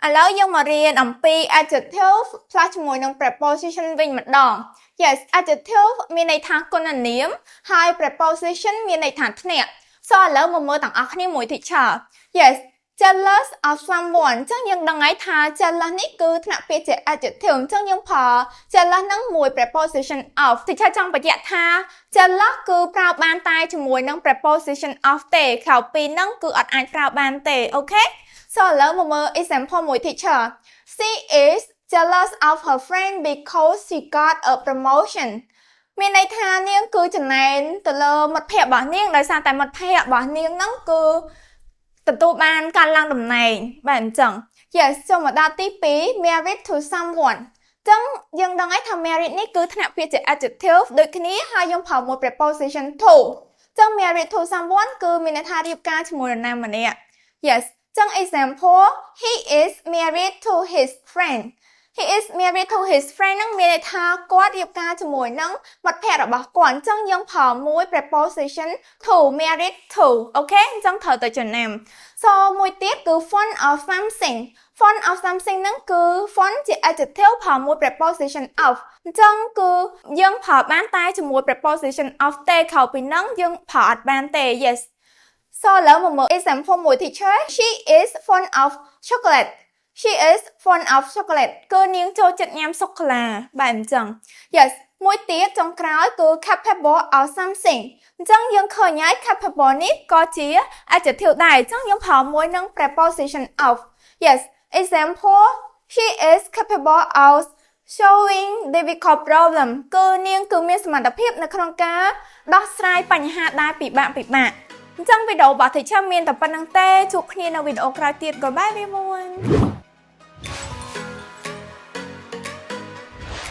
ឥឡូវយើងមករៀនអំពី adjective plus ជាមួយនឹង preposition វិញម្ដង Yes adjective មានន័យថាគុណនាមហើយ preposition មានន័យថាថ្នាក់ឥឡូវមកមើលទាំងអស់គ្នាមួយ teacher Yes jealous of someone អញ្ចឹងយើងដឹងហើយថា jealous នេះគឺថ្នាក់ពាក្យជា adjective អញ្ចឹងយើងប្រើ jealous នឹងមួយ preposition of teacher ចង់បញ្ជាក់ថា jealous គឺប្រើបានតែជាមួយនឹង preposition of ទេក្រៅពីនឹងគឺអត់អាចប្រើបានទេអូខេឥឡូវមកមើល example មួយ teacher She is jealous of her friend because she got a promotion មានន័យថានាងគឺចំណែនទៅលើមិត្តភ័ក្តិរបស់នាងដោយសារតែមិត្តភ័ក្តិរបស់នាងហ្នឹងគឺទទួលបានការឡើងតំណែងបាទអញ្ចឹង Yes ចូលមកដល់ទី2 married to someone អញ្ចឹងយើងដឹងហើយថា married នេះគឺថ្នាក់ពាក្យជា adjective ដូចគ្នាហើយយើងប្រើមួយ preposition to អញ្ចឹង married to someone គឺមានន័យថារៀបការជាមួយនរណាម្នាក់ Yes ចឹង example he is married to his friend he is married to his friend នឹងមានន័យថាគាត់រៀបការជាមួយនឹងមិត្តភក្តិរបស់គាត់អញ្ចឹងយើងប្រើមួយ preposition to married to អូខេអញ្ចឹងត្រូវទៅចំណាំមួយទៀតគឺ fond of something fond of something ហ្នឹងគឺ fond ជា adjective ប្រើមួយ preposition of អញ្ចឹងគឺយើងប្រើបានតែជាមួយ preposition of ទេក្រៅពីហ្នឹងយើងប្រើអត់បានទេ yesឥឡូវមកមើល example មួយ teacher she is fond of chocolate she is fond of chocolate គឺនាងចូលចិត្តញ៉ាំសូកូឡាបែបអញ្ចឹង yes មួយទៀតចុងក្រោយគឺ capable of something អញ្ចឹងយើងឃើញហើយ capable នេះក៏ជា adjective ដែរអញ្ចឹងយើងប្រើមួយនឹង preposition of yes example she is capable of solving difficult problem គឺនាងគឺមានសមត្ថភាពនៅក្នុងការដោះស្រាយបញ្ហាដែលពិបាកអញ្ចឹងវីដេអូរបស់ teacher មានតែប៉ុណ្្នឹងទេជួបគ្នានៅវីដេអូក្រោយទៀត Goodbye everyone